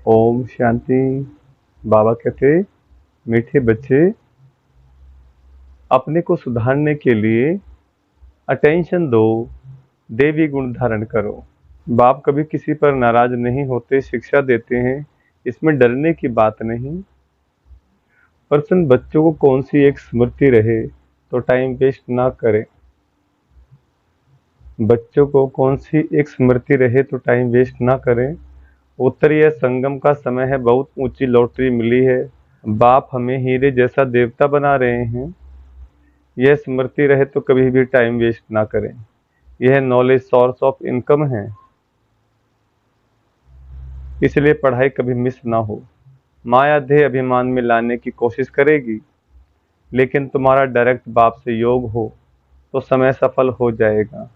ओम शांति। बाबा कहते, मीठे बच्चे, अपने को सुधारने के लिए अटेंशन दो, देवी गुण धारण करो। बाप कभी किसी पर नाराज नहीं होते, शिक्षा देते हैं, इसमें डरने की बात नहीं। पर्सन बच्चों को कौन सी एक स्मृति रहे तो टाइम वेस्ट ना करें। बच्चों को कौन सी एक स्मृति रहे तो टाइम वेस्ट ना करें। उत्तरीय संगम का समय है, बहुत ऊंची लॉटरी मिली है। बाप हमें हीरे जैसा देवता बना रहे हैं। यह स्मृति रहे तो कभी भी टाइम वेस्ट ना करें। यह नॉलेज सोर्स ऑफ इनकम है, इसलिए पढ़ाई कभी मिस ना हो। माया देह अभिमान में लाने की कोशिश करेगी, लेकिन तुम्हारा डायरेक्ट बाप से योग हो तो समय सफल हो जाएगा।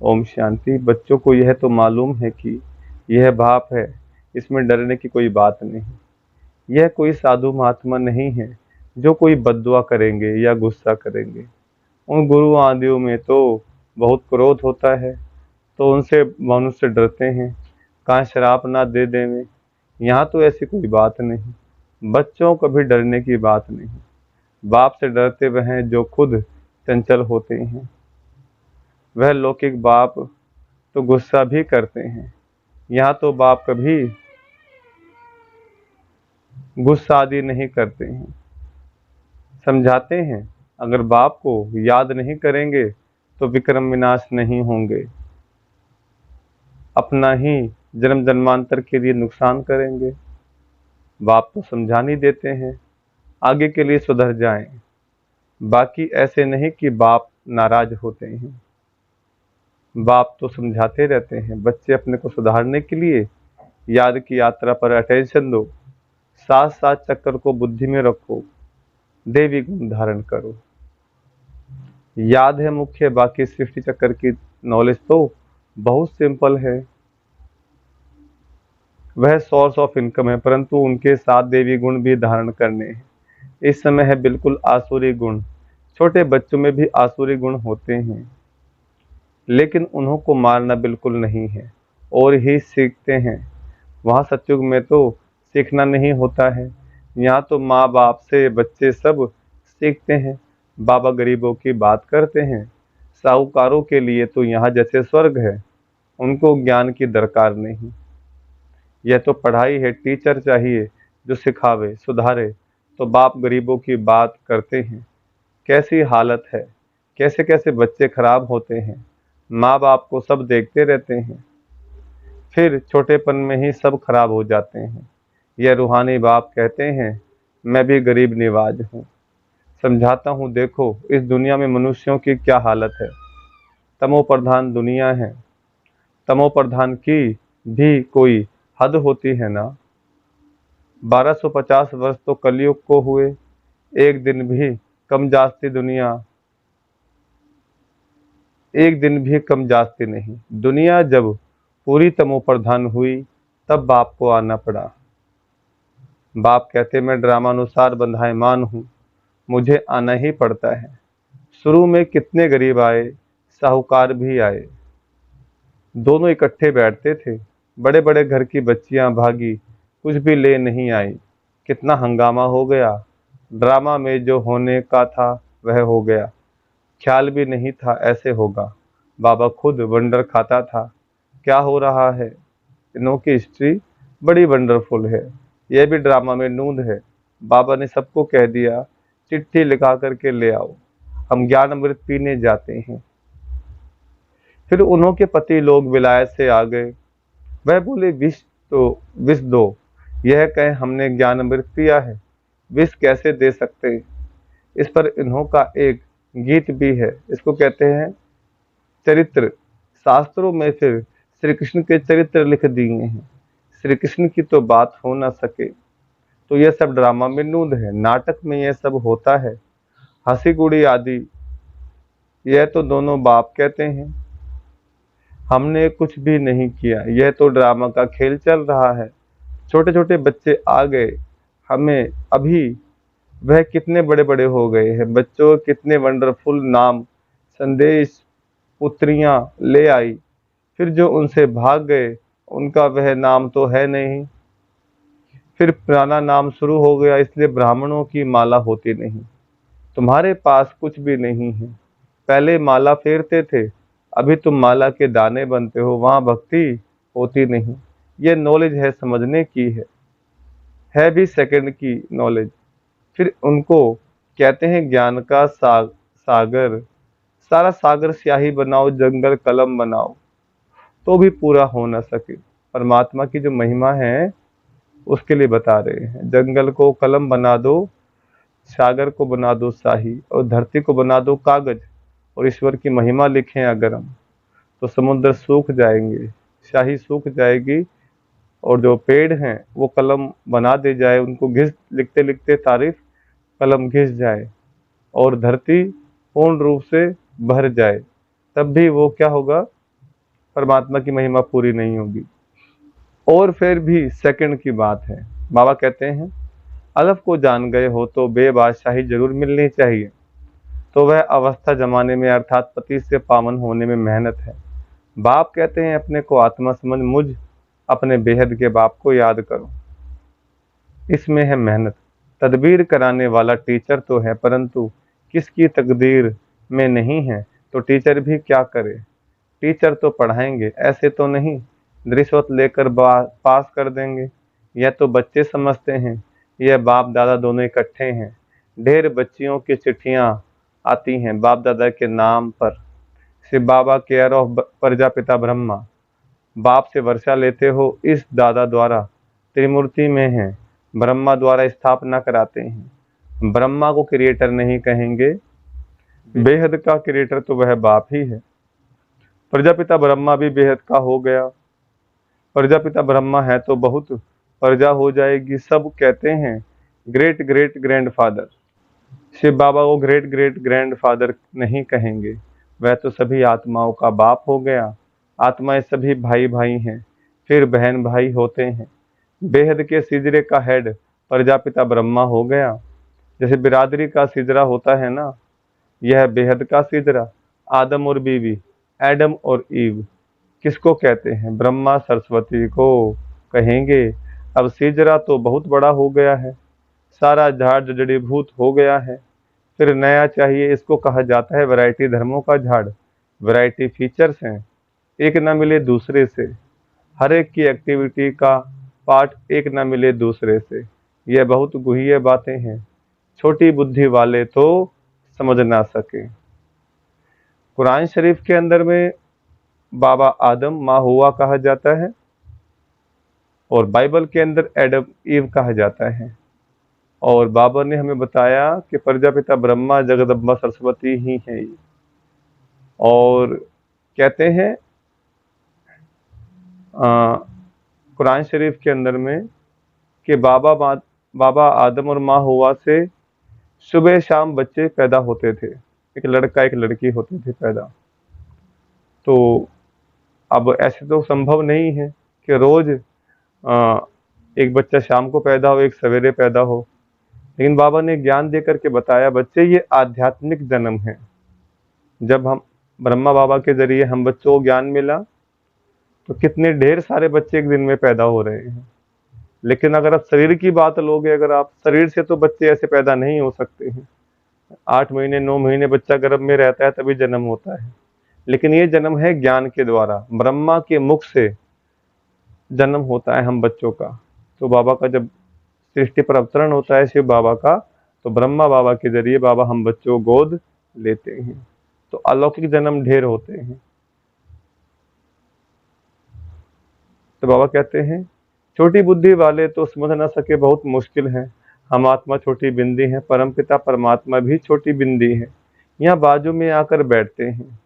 ओम शांति। बच्चों को यह तो मालूम है कि यह बाप है, इसमें डरने की कोई बात नहीं। यह कोई साधु महात्मा नहीं है जो कोई बद्दुआ करेंगे या गुस्सा करेंगे। उन गुरु आदियों में तो बहुत क्रोध होता है, तो उनसे मनुष्य डरते हैं, कहाँ श्राप ना दे देवे। यहाँ तो ऐसी कोई बात नहीं। बच्चों को कभी डरने की बात नहीं। बाप से डरते वह हैं जो खुद चंचल होते हैं। वह लौकिक बाप तो गुस्सा भी करते हैं, यहाँ तो बाप कभी गुस्सा आदि नहीं करते हैं, समझाते हैं। अगर बाप को याद नहीं करेंगे तो विक्रम विनाश नहीं होंगे, अपना ही जन्म जन्मांतर के लिए नुकसान करेंगे। बाप तो समझा नहीं देते हैं, आगे के लिए सुधर जाएं। बाकी ऐसे नहीं कि बाप नाराज होते हैं, बाप तो समझाते रहते हैं। बच्चे अपने को सुधारने के लिए याद की यात्रा पर अटेंशन दो, साथ साथ चक्कर को बुद्धि में रखो, देवी गुण धारण करो। याद है मुख्य, बाकी सृष्टि चक्कर की नॉलेज तो बहुत सिंपल है। वह सोर्स ऑफ इनकम है, परंतु उनके साथ देवी गुण भी धारण करने हैं। इस समय है बिल्कुल आसुरी गुण। छोटे बच्चों में भी आसुरी गुण होते हैं, लेकिन उन्हों को मारना बिल्कुल नहीं है और ही सीखते हैं। वहाँ सतयुग में तो सीखना नहीं होता है, यहाँ तो माँ बाप से बच्चे सब सीखते हैं। बाबा गरीबों की बात करते हैं, साहूकारों के लिए तो यहाँ जैसे स्वर्ग है, उनको ज्ञान की दरकार नहीं। यह तो पढ़ाई है, टीचर चाहिए जो सिखावे सुधारे। तो बाप गरीबों की बात करते हैं, कैसी हालत है, कैसे कैसे बच्चे खराब होते हैं। माँ बाप को सब देखते रहते हैं, फिर छोटेपन में ही सब खराब हो जाते हैं। यह रूहानी बाप कहते हैं, मैं भी गरीब निवाज हूँ, समझाता हूँ। देखो इस दुनिया में मनुष्यों की क्या हालत है। तमो प्रधान दुनिया है, तमो प्रधान की भी कोई हद होती है ना। 1250 वर्ष तो कलयुग को हुए, एक दिन भी कम जास्ती दुनिया, एक दिन भी कम जास्ती नहीं। दुनिया जब पूरी तमो प्रधान हुई तब बाप को आना पड़ा। बाप कहते, मैं ड्रामानुसार बंधायमान हूँ, मुझे आना ही पड़ता है। शुरू में कितने गरीब आए, साहूकार भी आए, दोनों इकट्ठे बैठते थे। बड़े बड़े घर की बच्चियां भागी, कुछ भी ले नहीं आई। कितना हंगामा हो गया। ड्रामा में जो होने का था वह हो गया, ख्याल भी नहीं था ऐसे होगा। बाबा खुद वंडर खाता था, क्या हो रहा है। इनों की हिस्ट्री बड़ी वंडरफुल है, यह भी ड्रामा में नूंद है। बाबा ने सबको कह दिया, चिट्ठी लिखा करके ले आओ, हम ज्ञान अमृत पीने जाते हैं। फिर उन्हों के पति लोग विलायत से आ गए। वह बोले, विष तो विष दो। यह कहे, हमने ज्ञान अमृत पिया है, विष कैसे दे सकते। इस पर इन्हों का एक गीत भी है, इसको कहते हैं चरित्र। शास्त्रों में फिर श्री कृष्ण के चरित्र लिख दिए हैं, श्री कृष्ण की तो बात हो ना सके। तो यह सब ड्रामा में नूंद है, नाटक में यह सब होता है, हंसी गुड़ी आदि। यह तो दोनों बाप कहते हैं, हमने कुछ भी नहीं किया, यह तो ड्रामा का खेल चल रहा है। छोटे छोटे बच्चे आ गए, हमें अभी वह कितने बड़े बड़े हो गए हैं। बच्चों कितने वंडरफुल नाम संदेश पुत्रियां ले आई, फिर जो उनसे भाग गए उनका वह नाम तो है नहीं। फिर पुराना नाम शुरू हो गया, इसलिए ब्राह्मणों की माला होती नहीं। तुम्हारे पास कुछ भी नहीं है। पहले माला फेरते थे, अभी तुम माला के दाने बनते हो, वहां भक्ति होती नहीं। ये नॉलेज है, समझने की है भी सेकंड की नॉलेज। फिर उनको कहते हैं ज्ञान का सागर। सारा सागर स्याही बनाओ, जंगल कलम बनाओ, तो भी पूरा हो ना सके। परमात्मा की जो महिमा है उसके लिए बता रहे हैं। जंगल को कलम बना दो, सागर को बना दो शाही, और धरती को बना दो कागज, और ईश्वर की महिमा लिखें अगर हम, तो समुद्र सूख जाएंगे, शाही सूख जाएगी, और जो पेड़ हैं वो कलम बना दे जाए, उनको घिस लिखते लिखते तारीफ कलम घिस जाए, और धरती पूर्ण रूप से भर जाए, तब भी वो क्या होगा, परमात्मा की महिमा पूरी नहीं होगी। और फिर भी सेकंड की बात है। बाबा कहते हैं अलफ को जान गए हो तो बेबादशाही जरूर मिलनी चाहिए। तो वह अवस्था जमाने में अर्थात पति से पावन होने में मेहनत है। बाप कहते हैं अपने को आत्मा समझ मुझ अपने बेहद के बाप को याद करो, इसमें है मेहनत। तदबीर कराने वाला टीचर तो है, परंतु किसकी तकदीर में नहीं है तो टीचर भी क्या करे। टीचर तो पढ़ाएंगे, ऐसे तो नहीं रिश्वत लेकर पास कर देंगे। यह तो बच्चे समझते हैं, यह बाप दादा दोनों इकट्ठे हैं। ढेर बच्चियों की चिट्ठियां आती हैं बाप दादा के नाम पर। शिव बाबा केयर ऑफ प्रजापिता ब्रह्मा, बाप से वर्षा लेते हो, इस दादा द्वारा त्रिमूर्ति में है, ब्रह्मा द्वारा स्थापना कराते हैं। ब्रह्मा को क्रिएटर नहीं कहेंगे, बेहद का क्रिएटर तो वह बाप ही है। प्रजापिता ब्रह्मा भी बेहद का हो गया। प्रजापिता ब्रह्मा है तो बहुत प्रजा हो जाएगी। सब कहते हैं ग्रेट ग्रेट ग्रैंडफादर। शिव बाबा को ग्रेट ग्रेट ग्रैंडफादर नहीं कहेंगे, वह तो सभी आत्माओं का बाप हो गया। आत्माएं सभी भाई भाई हैं, फिर बहन भाई होते हैं। बेहद के सिजरे का हेड प्रजापिता ब्रह्मा हो गया। जैसे बिरादरी का सिजरा होता है ना, यह बेहद का सिजरा। आदम और बीवी, एडम और ईव किसको कहते हैं, ब्रह्मा सरस्वती को कहेंगे। अब सिजरा तो बहुत बड़ा हो गया है, सारा झाड़ जड़ीभूत हो गया है। फिर नया चाहिए, इसको कहा जाता है वैरायटी धर्मों का झाड़। वैरायटी फीचर्स हैं, एक ना मिले दूसरे से। हर एक की एक्टिविटी का पार्ट एक ना मिले दूसरे से। यह बहुत गुह्य बातें हैं, छोटी बुद्धि वाले तो समझ ना सके। कुरान शरीफ के अंदर में बाबा आदम माँ हुआ कहा जाता है, और बाइबल के अंदर एडम ईव कहा जाता है। और बाबा ने हमें बताया कि प्रजापिता ब्रह्मा जगदम्बा सरस्वती ही है। और कहते हैं कुरान शरीफ के अंदर में कि बाबा आदम और माँ हुआ से सुबह शाम बच्चे पैदा होते थे, एक लड़का एक लड़की होते थे पैदा। तो अब ऐसे तो संभव नहीं है कि रोज एक बच्चा शाम को पैदा हो, एक सवेरे पैदा हो। लेकिन बाबा ने ज्ञान दे करके बताया बच्चे ये आध्यात्मिक जन्म है। जब हम ब्रह्मा बाबा के जरिए हम बच्चों को ज्ञान मिला, तो कितने ढेर सारे बच्चे एक दिन में पैदा हो रहे हैं। लेकिन अगर आप शरीर की बात लोगे, अगर आप शरीर से, तो बच्चे ऐसे पैदा नहीं हो सकते हैं। 8 महीने 9 महीने बच्चा गर्भ में रहता है तभी जन्म होता है। लेकिन ये जन्म है ज्ञान के द्वारा, ब्रह्मा के मुख से जन्म होता है हम बच्चों का। तो बाबा का जब सृष्टि पर अवतरण होता है शिव बाबा का, तो ब्रह्मा बाबा के जरिए बाबा हम बच्चों को गोद लेते हैं। तो अलौकिक जन्म ढेर होते हैं। तो बाबा कहते हैं छोटी बुद्धि वाले तो समझ ना सके, बहुत मुश्किल है। हम आत्मा छोटी बिंदी है, परमपिता परमात्मा भी छोटी बिंदी है, यहाँ बाजू में आकर बैठते हैं।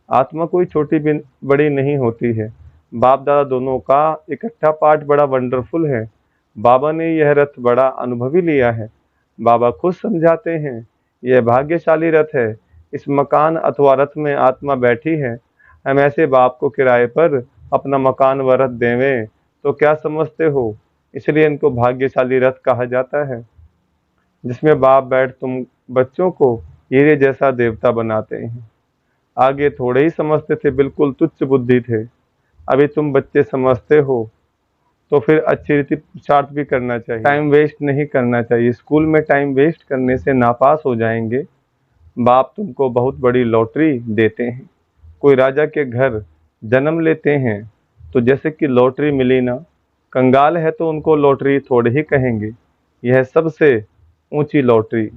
आत्मा कोई छोटी बड़ी नहीं होती है। बाप दादा दोनों का इकट्ठा पाठ बड़ा वंडरफुल है। बाबा ने यह रथ बड़ा अनुभवी लिया है। बाबा खुद समझाते हैं यह भाग्यशाली रथ है, इस मकान अथवा रथ में आत्मा बैठी है। हम ऐसे बाप को किराए पर अपना मकान व रथ देवें तो क्या समझते हो, इसलिए इनको भाग्यशाली रथ कहा जाता है, जिसमें बाप बैठ तुम बच्चों को हीरे जैसा देवता बनाते हैं। आगे थोड़े ही समझते थे, बिल्कुल तुच्छ बुद्धि थे। अभी तुम बच्चे समझते हो तो फिर अच्छी रीति पुरुषार्थ भी करना चाहिए। टाइम वेस्ट नहीं करना चाहिए। स्कूल में टाइम वेस्ट करने से नापास हो जाएंगे। बाप तुमको बहुत बड़ी लॉटरी देते हैं। कोई राजा के घर जन्म लेते हैं तो जैसे कि लॉटरी मिली ना, कंगाल है तो उनको लॉटरी थोड़े ही कहेंगे, यह सबसे ऊंची लॉटरी।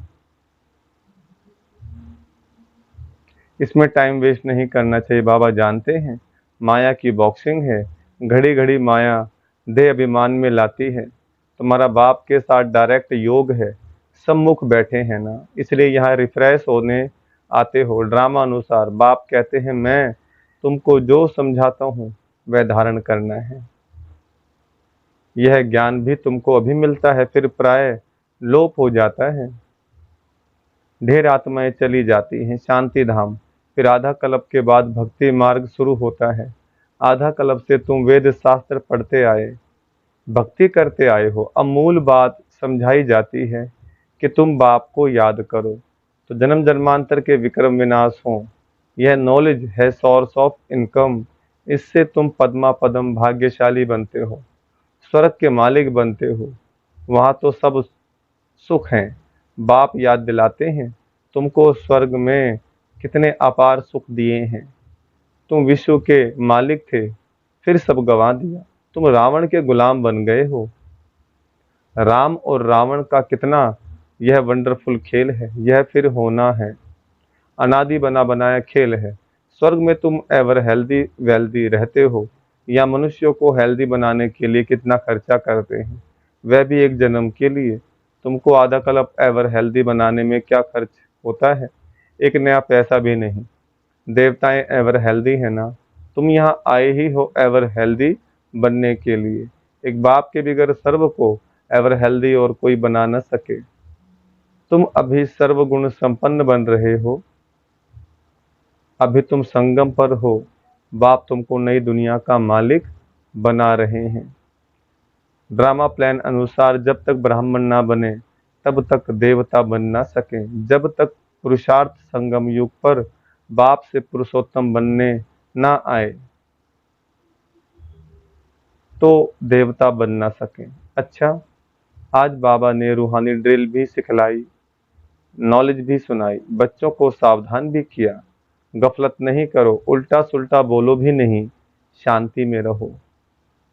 इसमें टाइम वेस्ट नहीं करना चाहिए। बाबा जानते हैं माया की बॉक्सिंग है, घड़ी घड़ी माया देह अभिमान में लाती है। तुम्हारा बाप के साथ डायरेक्ट योग है, सम्मुख बैठे हैं ना, इसलिए यहाँ रिफ्रेश होने आते हो। ड्रामा अनुसार बाप कहते हैं मैं तुमको जो समझाता हूँ वह धारण करना है। यह ज्ञान भी तुमको अभी मिलता है, फिर प्राय लोप हो जाता है। ढेर आत्माएं चली जाती हैं शांति धाम। फिर आधा कल्प के बाद भक्ति मार्ग शुरू होता है। आधा कल्प से तुम वेद शास्त्र पढ़ते आए, भक्ति करते आए हो। अब मूल बात समझाई जाती है कि तुम बाप को याद करो तो जन्म जन्मांतर के विक्रम विनाश हो। यह नॉलेज है सोर्स ऑफ इनकम। इससे तुम पद्मा पदम भाग्यशाली बनते हो, स्वर्ग के मालिक बनते हो। वहाँ तो सब सुख हैं। बाप याद दिलाते हैं तुमको स्वर्ग में कितने अपार सुख दिए हैं। तुम विश्व के मालिक थे, फिर सब गंवा दिया। तुम रावण के गुलाम बन गए हो। राम और रावण का कितना यह वंडरफुल खेल है। यह फिर होना है, अनादि बना बनाया खेल है। स्वर्ग में तुम एवर हेल्दी वेल्दी रहते हो, या मनुष्यों को हेल्दी बनाने के लिए कितना खर्चा करते हैं, वह भी एक जन्म के लिए। तुमको आधा कल्प एवर हेल्दी बनाने में क्या खर्च होता है? एक नया पैसा भी नहीं। देवताएं एवर हेल्दी है ना, तुम यहाँ आए ही हो एवर हेल्दी बनने के लिए। एक बाप के बगैर सर्व को एवर हेल्दी और कोई बना न सके। तुम अभी सर्वगुण संपन्न बन रहे हो, अभी तुम संगम पर हो। बाप तुमको नई दुनिया का मालिक बना रहे हैं। ड्रामा प्लान अनुसार जब तक ब्राह्मण ना बने तब तक देवता बन ना सके। जब तक पुरुषार्थ संगम युग पर बाप से पुरुषोत्तम बनने ना आए तो देवता बन ना सके। अच्छा, आज बाबा ने रूहानी ड्रिल भी सिखलाई, नॉलेज भी सुनाई, बच्चों को सावधान भी किया। गफलत नहीं करो, उल्टा सुल्टा बोलो भी नहीं, शांति में रहो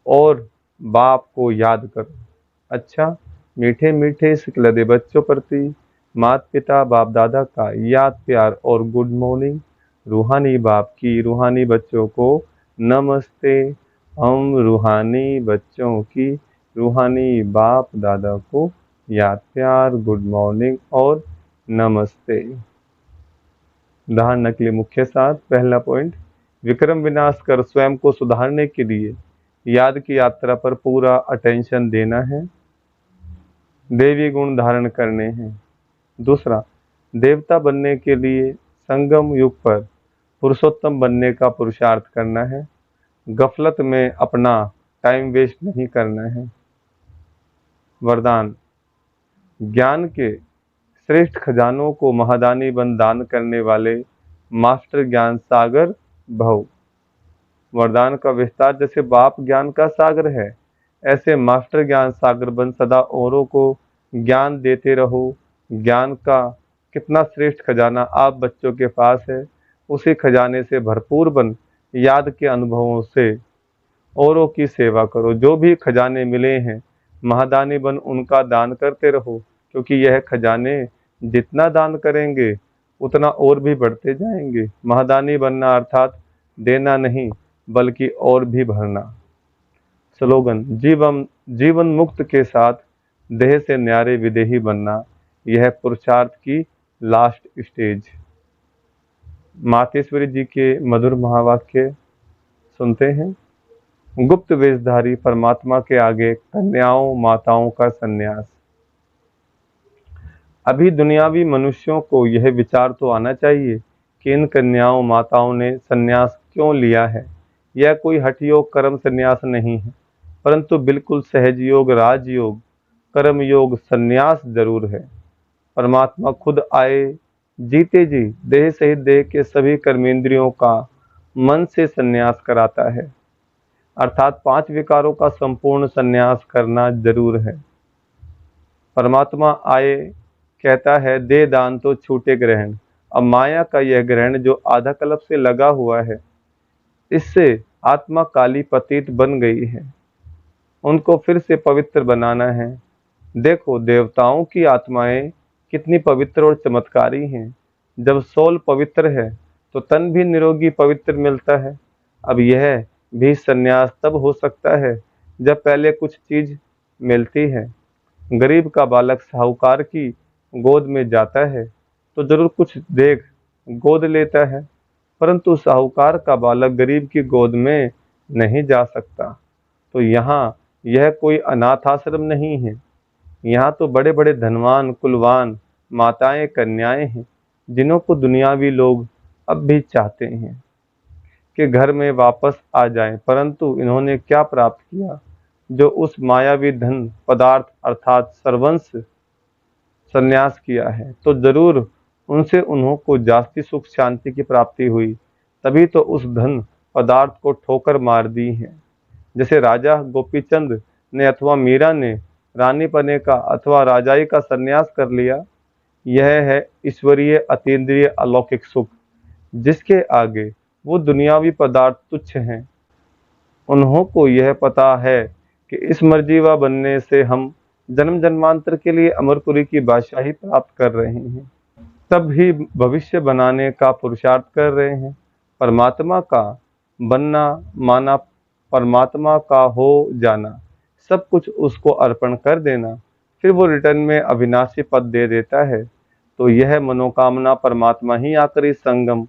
और बाप को याद करो। अच्छा, मीठे मीठे सिकलदे बच्चों प्रति माता पिता बाप दादा का याद प्यार और गुड मॉर्निंग। रूहानी बाप की रूहानी बच्चों को नमस्ते। हम रूहानी बच्चों की रूहानी बाप दादा को याद प्यार, गुड मॉर्निंग और नमस्ते। धारणा के लिए मुख्य सार। पहला पॉइंट, विक्रम विनाश कर स्वयं को सुधारने के लिए याद की यात्रा पर पूरा अटेंशन देना है, देवी गुण धारण करने हैं। दूसरा, देवता बनने के लिए संगम युग पर पुरुषोत्तम बनने का पुरुषार्थ करना है, गफलत में अपना टाइम वेस्ट नहीं करना है। वरदान, ज्ञान के श्रेष्ठ खजानों को महादानी बन दान करने वाले मास्टर ज्ञान सागर भव। वरदान का विस्तार, जैसे बाप ज्ञान का सागर है, ऐसे मास्टर ज्ञान सागर बन सदा औरों को ज्ञान देते रहो। ज्ञान का कितना श्रेष्ठ खजाना आप बच्चों के पास है, उसी खजाने से भरपूर बन याद के अनुभवों से औरों की सेवा करो। जो भी खजाने मिले हैं महादानी बन उनका दान करते रहो, क्योंकि यह खजाने जितना दान करेंगे उतना और भी बढ़ते जाएंगे। महादानी बनना अर्थात देना नहीं बल्कि और भी भरना। स्लोगन, जीवन मुक्त के साथ देह से न्यारे विदेही बनना, यह पुरुषार्थ की लास्ट स्टेज। मातेश्वरी जी के मधुर महावाक्य सुनते हैं। गुप्त वेशधारी परमात्मा के आगे कन्याओं माताओं का संन्यास। अभी दुनियावी मनुष्यों को यह विचार तो आना चाहिए कि इन कन्याओं माताओं ने संन्यास क्यों लिया है। यह कोई हठयोग कर्म संन्यास नहीं है, परंतु बिल्कुल सहज योग राजयोग कर्म योग संन्यास जरूर है। परमात्मा खुद आए जीते जी देह सहित देह के सभी कर्मेंद्रियों का मन से संन्यास कराता है। अर्थात 5 विकारों का संपूर्ण संन्यास करना जरूर है। परमात्मा आए कहता है दे दान तो छूटे ग्रहण। अब माया का यह ग्रहण जो आधा कल्प से लगा हुआ है, इससे आत्मा काली पतित बन गई है। उनको फिर से पवित्र बनाना है। देखो देवताओं की आत्माएं कितनी पवित्र और चमत्कारी हैं। जब सोल पवित्र है तो तन भी निरोगी पवित्र मिलता है। अब यह भी संन्यास तब हो सकता है जब पहले कुछ चीज मिलती है। गरीब का बालक साहूकार की गोद में जाता है तो जरूर कुछ देख गोद लेता है, परंतु साहूकार का बालक गरीब की गोद में नहीं जा सकता। तो यहाँ यह कोई अनाथ आश्रम नहीं है। यहाँ तो बड़े बड़े धनवान कुलवान माताएं कन्याएं हैं जिन्हों को दुनियावी लोग अब भी चाहते हैं कि घर में वापस आ जाएं, परंतु इन्होंने क्या प्राप्त किया जो उस मायावी धन पदार्थ अर्थात सर्वंश संन्यास किया है। तो जरूर उनसे उन्हों को जास्ती सुख शांति की प्राप्ति हुई, तभी तो उस धन पदार्थ को ठोकर मार दी है। जैसे राजा गोपीचंद ने अथवा मीरा ने रानी पने का अथवा राजाई का संन्यास कर लिया। यह है ईश्वरीय अतीन्द्रिय अलौकिक सुख, जिसके आगे वो दुनियावी पदार्थ तुच्छ हैं। उन्हों को यह पता है कि इस मर्जीवा बनने से हम जन्म जन्मांतर के लिए अमरपुरी की बादशाही प्राप्त कर रहे हैं, तब ही भविष्य बनाने का पुरुषार्थ कर रहे हैं। परमात्मा का बनना माना परमात्मा का हो जाना, सब कुछ उसको अर्पण कर देना, फिर वो रिटर्न में अविनाशी पद दे देता है। तो यह मनोकामना परमात्मा ही आकर इस संगम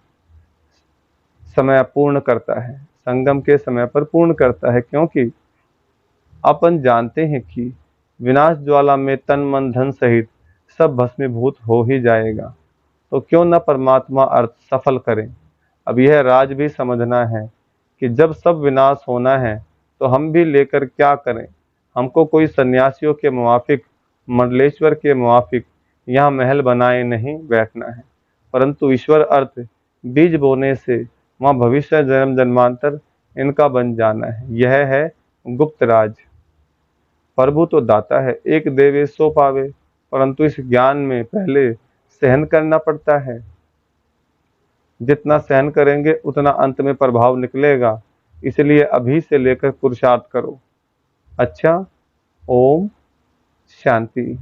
समय पूर्ण करता है, संगम के समय पर पूर्ण करता है, क्योंकि अपन जानते हैं कि विनाश ज्वाला में तन मन धन सहित सब भस्मीभूत हो ही जाएगा। तो क्यों न परमात्मा अर्थ सफल करें। अब यह राज भी समझना है कि जब सब विनाश होना है तो हम भी लेकर क्या करें। हमको कोई सन्यासियों के मुआफिक मंडलेश्वर के मुआफिक यहाँ महल बनाए नहीं बैठना है, परंतु ईश्वर अर्थ बीज बोने से वहाँ भविष्य जन्म जन्मांतर इनका बन जाना है। यह है गुप्त राज। प्रभु तो दाता है, एक देवे सो पावे, परंतु इस ज्ञान में पहले सहन करना पड़ता है। जितना सहन करेंगे उतना अंत में प्रभाव निकलेगा, इसलिए अभी से लेकर पुरुषार्थ करो। अच्छा, ओम शांति।